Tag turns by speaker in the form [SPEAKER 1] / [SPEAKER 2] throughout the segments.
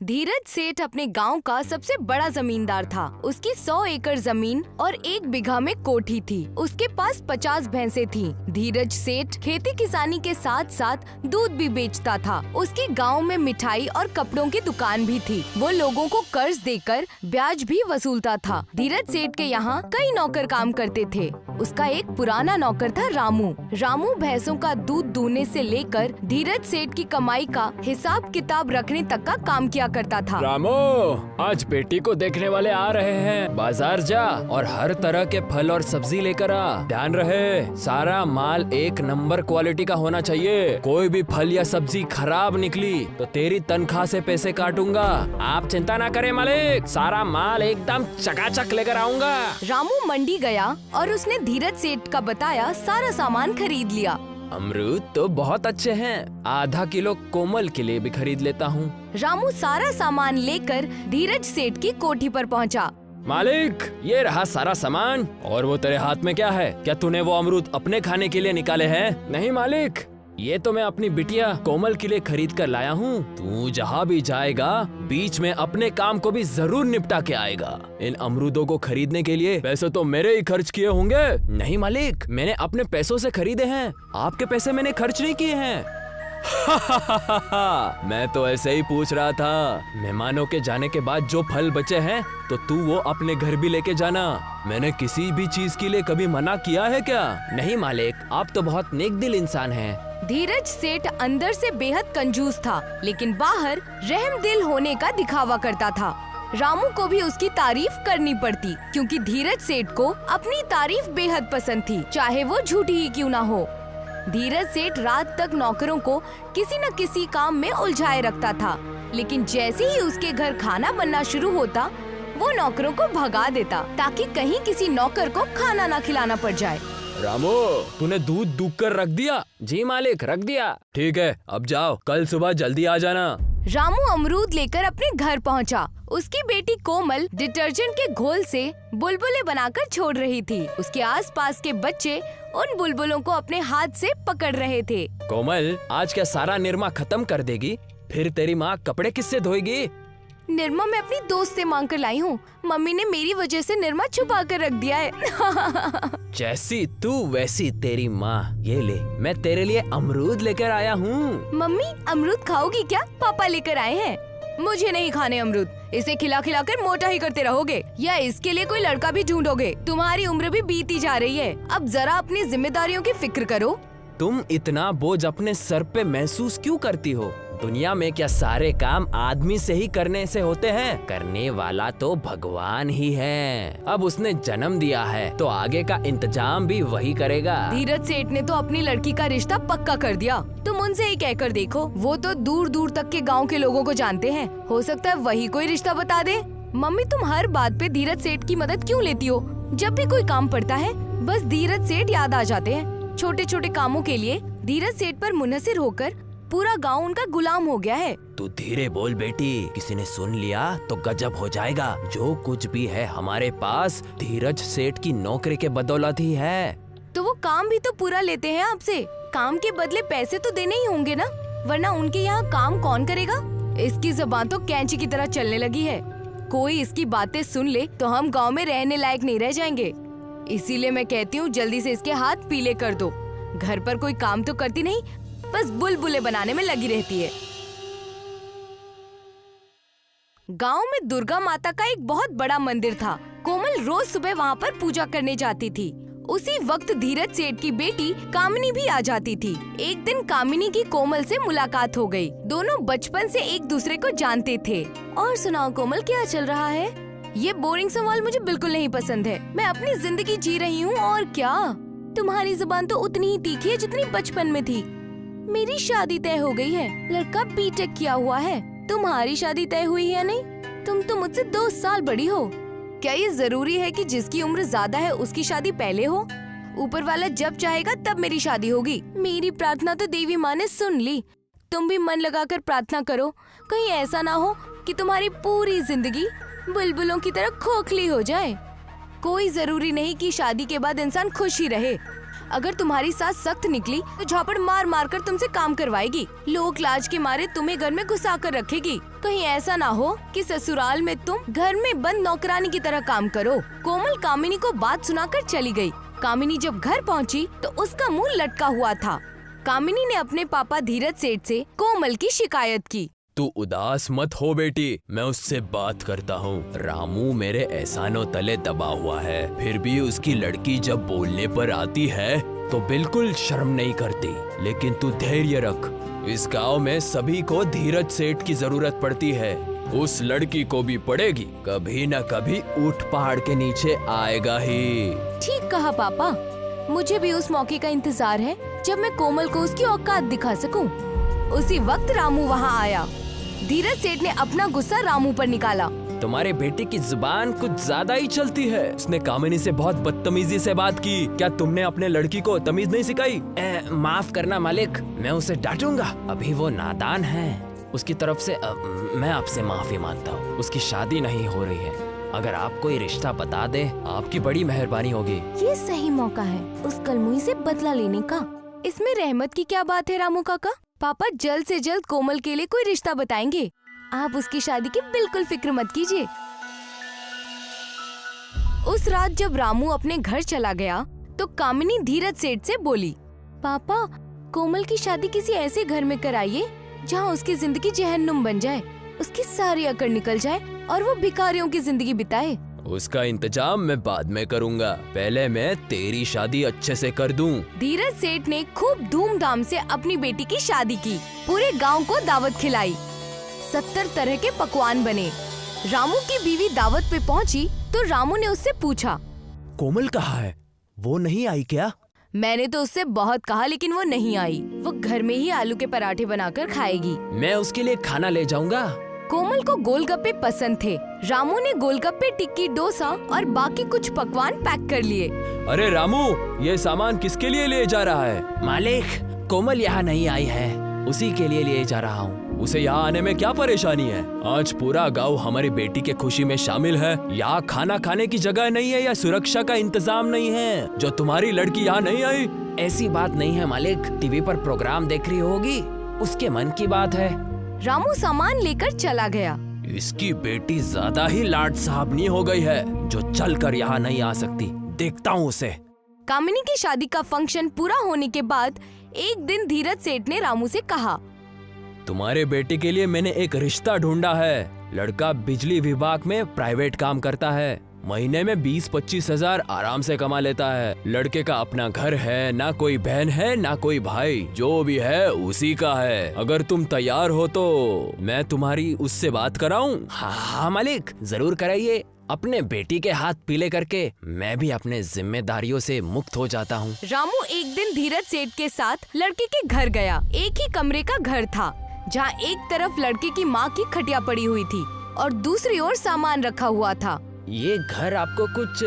[SPEAKER 1] धीरज सेठ अपने गांव का सबसे बड़ा जमींदार था। उसकी 100 एकड़ जमीन और 1 बीघा में कोठी थी। उसके पास 50 भैंसें थीं। धीरज सेठ खेती किसानी के साथ साथ दूध भी बेचता था। उसके गांव में मिठाई और कपड़ों की दुकान भी थी। वो लोगों को कर्ज देकर ब्याज भी वसूलता था। धीरज सेठ के यहाँ कई नौकर काम करते थे। उसका एक पुराना नौकर था रामू। रामू भैंसों का दूध दूहने से लेकर धीरज सेठ की कमाई का हिसाब किताब रखने तक का काम किया करता था।
[SPEAKER 2] रामू, आज बेटी को देखने वाले आ रहे हैं। बाजार जा और हर तरह के फल और सब्जी लेकर आ। ध्यान रहे, सारा माल 1 नंबर क्वालिटी का होना चाहिए। कोई भी फल या सब्जी खराब निकली तो तेरी तनख्वाह से पैसे काटूंगा। आप चिंता ना करें मालिक, सारा माल एकदम चकाचक लेकर आऊंगा।
[SPEAKER 1] रामू मंडी गया और उसने धीरज सेठ का बताया सारा सामान खरीद लिया।
[SPEAKER 2] अमरूद तो बहुत अच्छे हैं, आधा किलो कोमल के लिए भी खरीद लेता हूँ।
[SPEAKER 1] रामू सारा सामान लेकर धीरज सेठ की कोठी पर पहुँचा।
[SPEAKER 2] मालिक, ये रहा सारा सामान। और वो तेरे हाथ में क्या है? क्या तूने वो अमरूद अपने खाने के लिए निकाले हैं? नहीं मालिक, ये तो मैं अपनी बिटिया कोमल के लिए खरीद कर लाया हूँ। तू जहाँ भी जाएगा बीच में अपने काम को भी जरूर निपटा के आएगा। इन अमरूदों को खरीदने के लिए पैसे तो मेरे ही खर्च किए होंगे। नहीं मालिक, मैंने अपने पैसों से खरीदे हैं, आपके पैसे मैंने खर्च नहीं किए हैं। मैं तो ऐसे ही पूछ रहा था। मेहमानों के जाने के बाद जो फल बचे हैं तो तू वो अपने घर भी लेके जाना। मैंने किसी भी चीज के लिए कभी मना किया है क्या? नहीं मालिक, आप तो बहुत नेक दिल इंसान हैं।
[SPEAKER 1] धीरज सेठ अंदर से बेहद कंजूस था, लेकिन बाहर रहमदिल होने का दिखावा करता था। रामू को भी उसकी तारीफ करनी पड़ती, क्योंकि धीरज सेठ को अपनी तारीफ बेहद पसंद थी, चाहे वो झूठी ही क्यों ना हो। धीरज सेठ रात तक नौकरों को किसी न किसी काम में उलझाए रखता था, लेकिन जैसे ही उसके घर खाना बनना शुरू होता, वो नौकरों को भगा देता ताकि कहीं किसी नौकर को खाना न खिलाना पड़ जाए।
[SPEAKER 2] रामू, तूने दूध दूध कर रख दिया? जी मालिक, रख दिया। ठीक है, अब जाओ, कल सुबह जल्दी आ जाना।
[SPEAKER 1] रामू अमरूद लेकर अपने घर पहुंचा। उसकी बेटी कोमल डिटर्जेंट के घोल से बुलबुलें बनाकर छोड़ रही थी। उसके आसपास के बच्चे उन बुलबुलों को अपने हाथ से पकड़ रहे थे।
[SPEAKER 2] कोमल, आज क्या सारा निरमा खत्म कर देगी? फिर तेरी माँ कपड़े किससे धोएगी?
[SPEAKER 1] निरमा मैं अपनी दोस्त से मांग कर लाई हूँ। मम्मी ने मेरी वजह से निरमा छुपा कर रख दिया है।
[SPEAKER 2] जैसी तू वैसी तेरी माँ। ये ले, मैं तेरे लिए अमरूद लेकर आया हूँ।
[SPEAKER 1] मम्मी, अमरूद खाओगी क्या? पापा लेकर आए हैं। मुझे नहीं खाने अमरूद। इसे खिला खिला कर मोटा ही करते रहोगे या इसके लिए कोई लड़का भी ढूंढोगे? तुम्हारी उम्र भी बीती जा रही है। अब जरा अपनी जिम्मेदारियों की फिक्र करो।
[SPEAKER 2] तुम इतना बोझ अपने सर पे महसूस क्यों करती हो? दुनिया में क्या सारे काम आदमी से ही करने से होते हैं? करने वाला तो भगवान ही है। अब उसने जन्म दिया है तो आगे का इंतजाम भी वही करेगा।
[SPEAKER 1] धीरज सेठ ने तो अपनी लड़की का रिश्ता पक्का कर दिया। तुम उनसे ही कहकर देखो, वो तो दूर दूर तक के गांव के लोगों को जानते हैं। हो सकता है वही कोई रिश्ता बता दे। मम्मी, तुम हर बात पे धीरज सेठ की मदद क्यों लेती हो? जब भी कोई काम पड़ता है बस धीरज सेठ याद आ जाते हैं। छोटे छोटे कामों के लिए धीरज सेठ पर मुनहसिर होकर पूरा गांव उनका गुलाम हो गया है।
[SPEAKER 2] तू धीरे बोल बेटी, किसी ने सुन लिया तो गजब हो जाएगा। जो कुछ भी है हमारे पास धीरज सेठ की नौकरी के बदौलत ही है।
[SPEAKER 1] तो वो काम भी तो पूरा लेते हैं आपसे। काम के बदले पैसे तो देने ही होंगे ना, वरना उनके यहाँ काम कौन करेगा? इसकी जुबान तो कैंची की तरह चलने लगी है। कोई इसकी बातें सुन ले तो हम गाँव में रहने लायक नहीं रह जाएंगे। इसीलिए मैं कहती हूँ जल्दी से इसके हाथ पीले कर दो। घर पर कोई काम तो करती नहीं, बस बुलबुले बनाने में लगी रहती है। गांव में दुर्गा माता का एक बहुत बड़ा मंदिर था। कोमल रोज सुबह वहां पर पूजा करने जाती थी। उसी वक्त धीरज सेठ की बेटी कामिनी भी आ जाती थी। एक दिन कामिनी की कोमल से मुलाकात हो गई। दोनों बचपन से एक दूसरे को जानते थे। और सुनाओ कोमल, क्या चल रहा है? ये बोरिंग सवाल मुझे बिल्कुल नहीं पसंद है। मैं अपनी जिंदगी जी रही हूँ और क्या। तुम्हारी जुबान तो उतनी ही तीखी है जितनी बचपन में थी। मेरी शादी तय हो गई है, लड़का बीटेक किया हुआ है। तुम्हारी शादी तय हुई है नहीं? तुम तो मुझसे 2 साल बड़ी हो। क्या ये जरूरी है कि जिसकी उम्र ज्यादा है उसकी शादी पहले हो? ऊपर वाला जब चाहेगा तब मेरी शादी होगी। मेरी प्रार्थना तो देवी माँ ने सुन ली। तुम भी मन लगाकर प्रार्थना करो, कहीं ऐसा ना हो कि तुम्हारी पूरी जिंदगी बुलबुलों की तरह खोखली हो जाए। कोई जरूरी नहीं कि शादी के बाद इंसान खुश ही रहे। अगर तुम्हारी सास सख्त निकली तो झापड़ मार मार कर तुमसे काम करवाएगी। लोक लाज के मारे तुम्हें घर में घुसा कर रखेगी। कहीं ऐसा ना हो कि ससुराल में तुम घर में बंद नौकरानी की तरह काम करो। कोमल कामिनी को बात सुनाकर चली गई। कामिनी जब घर पहुंची तो उसका मुंह लटका हुआ था। कामिनी ने अपने पापा धीरज सेठ से कोमल की शिकायत की।
[SPEAKER 2] तू उदास मत हो बेटी, मैं उससे बात करता हूँ। रामू मेरे एहसानों तले दबा हुआ है, फिर भी उसकी लड़की जब बोलने पर आती है तो बिल्कुल शर्म नहीं करती। लेकिन तू धैर्य रख, इस गांव में सभी को धीरज सेठ की जरूरत पड़ती है। उस लड़की को भी पड़ेगी, कभी न कभी ऊंट पहाड़ के नीचे आएगा ही।
[SPEAKER 1] ठीक कहा पापा, मुझे भी उस मौके का इंतजार है जब मैं कोमल को उसकी औकात दिखा सकूं। उसी वक्त रामू वहां आया। धीरज सेठ ने अपना गुस्सा रामू पर निकाला।
[SPEAKER 2] तुम्हारे बेटे की जुबान कुछ ज्यादा ही चलती है। उसने कामिनी से बहुत बदतमीजी से बात की। क्या तुमने अपने लड़की को तमीज नहीं सिखाई? माफ करना मालिक, मैं उसे डांटूंगा। अभी वो नादान है। उसकी तरफ से मैं आपसे माफी मांगता हूँ। उसकी शादी नहीं हो रही है। अगर आप कोई रिश्ता बता दे, आपकी बड़ी मेहरबानी होगी।
[SPEAKER 1] ये सही मौका है उस कलमुई से बदला लेने का। इसमें रहमत की क्या बात है रामू काका? पापा जल्द से जल्द कोमल के लिए कोई रिश्ता बताएंगे। आप उसकी शादी की बिल्कुल फिक्र मत कीजिए। उस रात जब रामू अपने घर चला गया तो कामिनी धीरज सेठ से बोली, पापा कोमल की शादी किसी ऐसे घर में कराइए जहाँ उसकी जिंदगी जहन्नुम बन जाए, उसकी सारी अकड़ निकल जाए और वो भिखारियों की जिंदगी बिताए।
[SPEAKER 2] उसका इंतजाम मैं बाद में करूंगा, पहले मैं तेरी शादी अच्छे से कर दूं।
[SPEAKER 1] धीरज सेठ ने खूब धूमधाम से अपनी बेटी की शादी की। पूरे गांव को दावत खिलाई। 70 तरह के पकवान बने। रामू की बीवी दावत पे पहुंची तो रामू ने उससे पूछा,
[SPEAKER 2] कोमल कहाँ है? वो नहीं आई क्या?
[SPEAKER 1] मैंने तो उससे बहुत कहा लेकिन वो नहीं आई। वो घर में ही आलू के पराठे बनाकर खाएगी।
[SPEAKER 2] मैं उसके लिए खाना ले जाऊंगा।
[SPEAKER 1] कोमल को गोलगप्पे पसंद थे। रामू ने गोलगप्पे, टिक्की, डोसा और बाकी कुछ पकवान पैक कर लिए।
[SPEAKER 2] अरे रामू, ये सामान किसके लिए ले जा रहा है? मालिक, कोमल यहाँ नहीं आई है, उसी के लिए ले जा रहा हूँ। उसे यहाँ आने में क्या परेशानी है? आज पूरा गांव हमारी बेटी के खुशी में शामिल है। यहाँ खाना खाने की जगह नहीं है या सुरक्षा का इंतजाम नहीं है जो तुम्हारी लड़की यहाँ नहीं आई? ऐसी बात नहीं है मालिक, टीवी पर प्रोग्राम देख रही होगी, उसके मन की बात है।
[SPEAKER 1] रामू सामान लेकर चला गया।
[SPEAKER 2] इसकी बेटी ज्यादा ही लाड साहबनी हो गई है जो चलकर यहाँ नहीं आ सकती। देखता हूँ उसे।
[SPEAKER 1] कामिनी की शादी का फंक्शन पूरा होने के बाद एक दिन धीरज सेठ ने रामू से कहा,
[SPEAKER 2] तुम्हारे बेटे के लिए मैंने एक रिश्ता ढूंढा है। लड़का बिजली विभाग में प्राइवेट काम करता है। महीने में 20-25 हजार आराम से कमा लेता है। लड़के का अपना घर है, ना कोई बहन है ना कोई भाई, जो भी है उसी का है। अगर तुम तैयार हो तो मैं तुम्हारी उससे बात कराऊं? हाँ मालिक, जरूर कराइए। अपने बेटी के हाथ पीले करके मैं भी अपने जिम्मेदारियों से मुक्त हो जाता हूँ।
[SPEAKER 1] रामू एक दिन धीरज सेठ के साथ लड़के के घर गया। एक ही कमरे का घर था जहाँ एक तरफ लड़के की माँ की खटिया पड़ी हुई थी और दूसरी ओर सामान रखा हुआ था।
[SPEAKER 2] ये घर आपको कुछ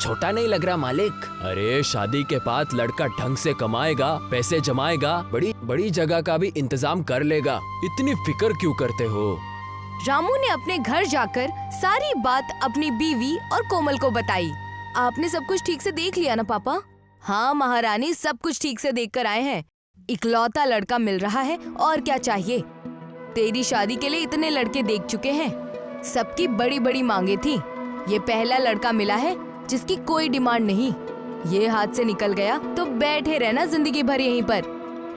[SPEAKER 2] छोटा नहीं लग रहा मालिक? अरे शादी के बाद लड़का ढंग से कमाएगा, पैसे जमाएगा, बड़ी बड़ी जगह का भी इंतजाम कर लेगा। इतनी फिक्र क्यों करते हो?
[SPEAKER 1] रामू ने अपने घर जाकर सारी बात अपनी बीवी और कोमल को बताई। आपने सब कुछ ठीक से देख लिया ना पापा? हाँ महारानी, सब कुछ ठीक से देख कर आए हैं। इकलौता लड़का मिल रहा है और क्या चाहिए। तेरी शादी के लिए इतने लड़के देख चुके हैं, सबकी बड़ी बड़ी मांगे थी। ये पहला लड़का मिला है जिसकी कोई डिमांड नहीं। ये हाथ से निकल गया तो बैठे रहना जिंदगी भर यहीं पर।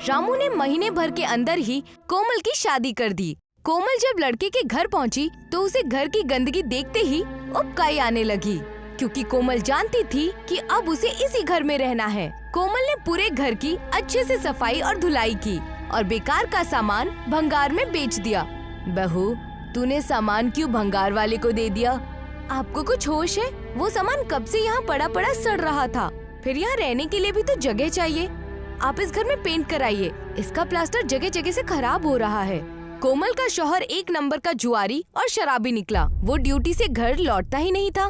[SPEAKER 1] रामू ने महीने भर के अंदर ही कोमल की शादी कर दी। कोमल जब लड़के के घर पहुंची तो उसे घर की गंदगी देखते ही उबकाई आने लगी, क्योंकि कोमल जानती थी कि अब उसे इसी घर में रहना है। कोमल ने पूरे घर की अच्छे से सफाई और धुलाई की और बेकार का सामान भंगार में बेच दिया। बहू, तूने सामान क्यों भंगार वाले को दे दिया? आपको कुछ होश है? वो सामान कब से यहाँ पड़ा पड़ा सड़ रहा था। फिर यहाँ रहने के लिए भी तो जगह चाहिए। आप इस घर में पेंट कराइए, इसका प्लास्टर जगह जगह से खराब हो रहा है। कोमल का शौहर एक नंबर का जुआरी और शराबी निकला। वो ड्यूटी से घर लौटता ही नहीं था।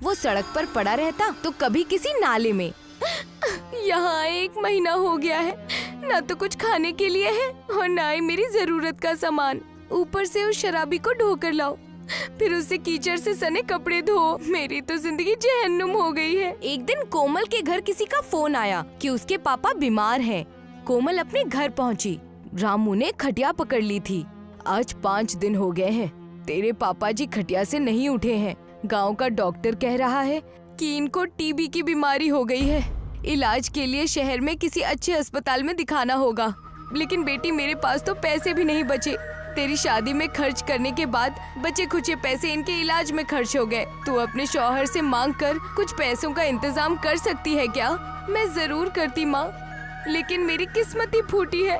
[SPEAKER 1] वो सड़क पर पड़ा रहता तो कभी किसी नाले में। यहाँ 1 महीना हो गया है, न तो कुछ खाने के लिए है और न ही मेरी जरूरत का सामान। ऊपर से उस शराबी को ढोकर लाओ। फिर उससे कीचड़ से सने कपड़े धो। मेरी तो जिंदगी जहन्नुम हो गई है। एक दिन कोमल के घर किसी का फोन आया कि उसके पापा बीमार हैं। कोमल अपने घर पहुंची। रामू ने खटिया पकड़ ली थी। आज 5 दिन हो गए हैं, तेरे पापा जी खटिया से नहीं उठे हैं। गांव का डॉक्टर कह रहा है कि इनको टीबी की बीमारी हो गई है। इलाज के लिए शहर में किसी अच्छे अस्पताल में दिखाना होगा। लेकिन बेटी, मेरे पास तो पैसे भी नहीं बचे। तेरी शादी में खर्च करने के बाद बचे खुचे पैसे इनके इलाज में खर्च हो गए। तू अपने शौहर से मांग कर कुछ पैसों का इंतजाम कर सकती है क्या? मैं जरूर करती माँ, लेकिन मेरी किस्मत ही फूटी है।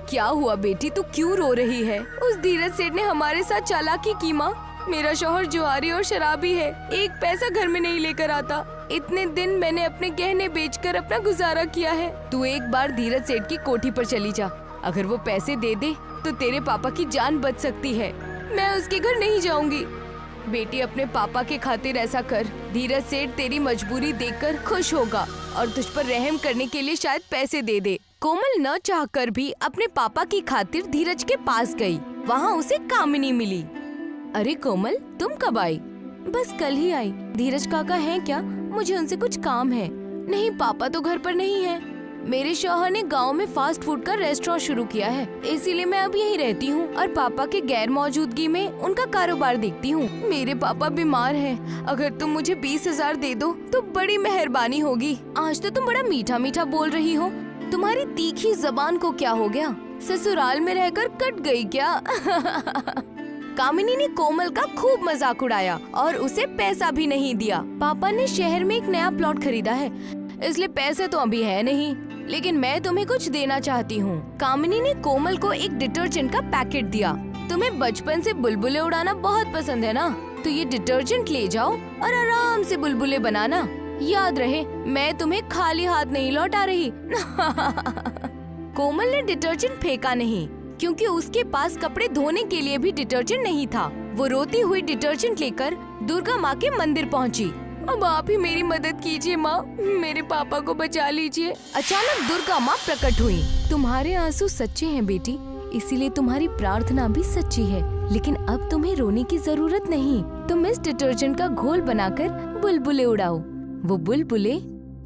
[SPEAKER 1] क्या हुआ बेटी, तू क्यों रो रही है? उस धीरज सेठ ने हमारे साथ चालाकी की माँ। मेरा शौहर जुआरी और शराबी है, एक पैसा घर में नहीं लेकर आता। इतने दिन मैंने अपने गहने बेचकर अपना गुजारा किया है। तू एक बार धीरज सेठ की कोठी पर चली जा। अगर वो पैसे दे दे तो तेरे पापा की जान बच सकती है। मैं उसके घर नहीं जाऊंगी। बेटी, अपने पापा के खातिर ऐसा कर। धीरज सेठ तेरी मजबूरी देखकर खुश होगा और तुझ पर रहम करने के लिए शायद पैसे दे दे। कोमल न चाहकर भी अपने पापा की खातिर धीरज के पास गई। वहाँ उसे कामिनी मिली। अरे कोमल, तुम कब आई? बस कल ही आई। धीरज काका हैं क्या? मुझे उनसे कुछ काम है। नहीं, पापा तो घर पर नहीं है। मेरे शौहर ने गांव में फास्ट फूड का रेस्टोरेंट शुरू किया है, इसीलिए मैं अब यहीं रहती हूँ और पापा के गैर मौजूदगी में उनका कारोबार देखती हूँ। मेरे पापा बीमार हैं। अगर तुम मुझे 20,000 दे दो तो बड़ी मेहरबानी होगी। आज तो तुम बड़ा मीठा मीठा बोल रही हो। तुम्हारी तीखी जबान को क्या हो गया? ससुराल में रहकर कट गई क्या? कामिनी ने कोमल का खूब मजाक उड़ाया और उसे पैसा भी नहीं दिया। पापा ने शहर में एक नया प्लॉट खरीदा है, इसलिए पैसे तो अभी है नहीं, लेकिन मैं तुम्हें कुछ देना चाहती हूँ। कामिनी ने कोमल को एक डिटर्जेंट का पैकेट दिया। तुम्हें बचपन से बुलबुले उड़ाना बहुत पसंद है ना, तो ये डिटर्जेंट ले जाओ और आराम से बुलबुले बनाना। याद रहे, मैं तुम्हें खाली हाथ नहीं लौटा रही। कोमल ने डिटर्जेंट फेंका नहीं, क्योंकि उसके पास कपड़े धोने के लिए भी डिटर्जेंट नहीं था। वो रोती हुई डिटर्जेंट लेकर दुर्गा माँ के मंदिर पहुँची। अब आप ही मेरी मदद कीजिए माँ, मेरे पापा को बचा लीजिए। अचानक दुर्गा माँ प्रकट हुई। तुम्हारे आंसू सच्चे हैं बेटी, इसीलिए तुम्हारी प्रार्थना भी सच्ची है। लेकिन अब तुम्हें रोने की जरूरत नहीं। तुम इस डिटर्जेंट का घोल बनाकर बुलबुले उड़ाओ। वो बुलबुले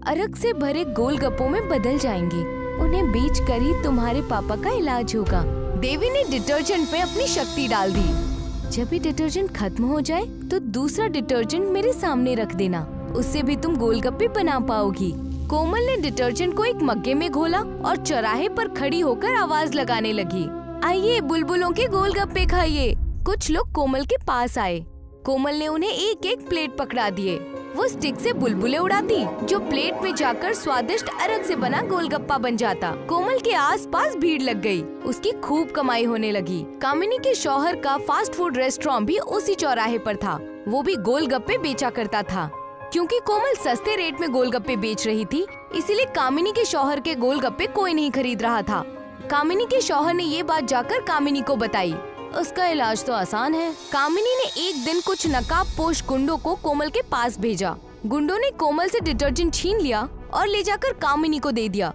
[SPEAKER 1] अरक से भरे गोलगप्पों में बदल जाएंगे। उन्हें बेचकर ही तुम्हारे पापा का इलाज होगा। देवी ने डिटर्जेंट में अपनी शक्ति डाल दी। जब ये डिटर्जेंट खत्म हो जाए तो दूसरा डिटर्जेंट मेरे सामने रख देना, उससे भी तुम गोलगप्पे बना पाओगी। कोमल ने डिटर्जेंट को एक मग्गे में घोला और चौराहे पर खड़ी होकर आवाज लगाने लगी, आइए बुलबुलों के गोलगप्पे खाइए। कुछ लोग कोमल के पास आए। कोमल ने उन्हें एक एक प्लेट पकड़ा दिए। वो स्टिक से बुलबुले उड़ाती, जो प्लेट में जाकर स्वादिष्ट अरग से बना गोलगप्पा बन जाता। कोमल के आसपास भीड़ लग गई। उसकी खूब कमाई होने लगी। कामिनी के शौहर का फास्ट फूड रेस्टोरेंट भी उसी चौराहे पर था। वो भी गोलगप्पे बेचा करता था। क्योंकि कोमल सस्ते रेट में गोलगप्पे बेच रही थी, इसीलिए कामिनी के शौहर के गोलगप्पे कोई नहीं खरीद रहा था। कामिनी के शौहर ने ये बात जाकर कामिनी को बताई। उसका इलाज तो आसान है। कामिनी ने एक दिन कुछ नकाबपोश गुंडों को कोमल के पास भेजा। गुंडों ने कोमल से डिटर्जेंट छीन लिया और ले जाकर कामिनी को दे दिया।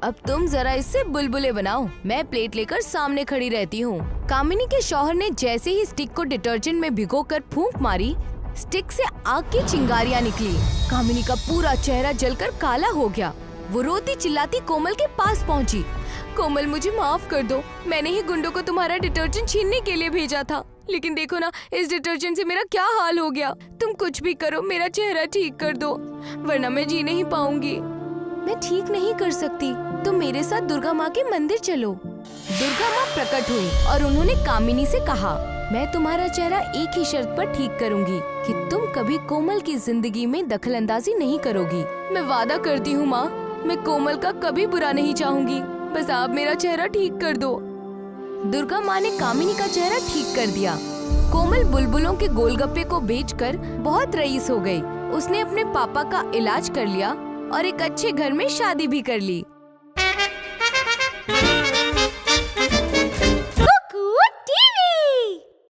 [SPEAKER 1] अब तुम जरा इससे बुलबुले बनाओ, मैं प्लेट लेकर सामने खड़ी रहती हूँ। कामिनी के शौहर ने जैसे ही स्टिक को डिटर्जेंट में भिगोकर फूंक मारी, स्टिक से आग की चिंगारियाँ निकली। कामिनी का पूरा चेहरा जलकर काला हो गया। वो रोती चिल्लाती कोमल के पास पहुँची। कोमल, मुझे माफ कर दो, मैंने ही गुंडों को तुम्हारा डिटर्जेंट छीनने के लिए भेजा था। लेकिन देखो ना, इस डिटर्जेंट से मेरा क्या हाल हो गया। तुम कुछ भी करो, मेरा चेहरा ठीक कर दो, वरना मैं जी नहीं पाऊंगी। मैं ठीक नहीं कर सकती, तुम मेरे साथ दुर्गा माँ के मंदिर चलो। दुर्गा माँ प्रकट हुई और उन्होंने कामिनी से कहा, मैं तुम्हारा चेहरा एक ही शर्त पर ठीक करूंगी कि तुम कभी कोमल की जिंदगी में दखलंदाजी नहीं करोगी। मैं वादा करती हूँ माँ, मैं कोमल का कभी बुरा नहीं चाहूंगी, बस आप मेरा चेहरा ठीक कर दो। दुर्गा माँ ने कामिनी का चेहरा ठीक कर दिया। कोमल बुलबुलों के गोलगप्पे को बेचकर बहुत रईस हो गई। उसने अपने पापा का इलाज कर लिया और एक अच्छे घर में शादी भी कर ली।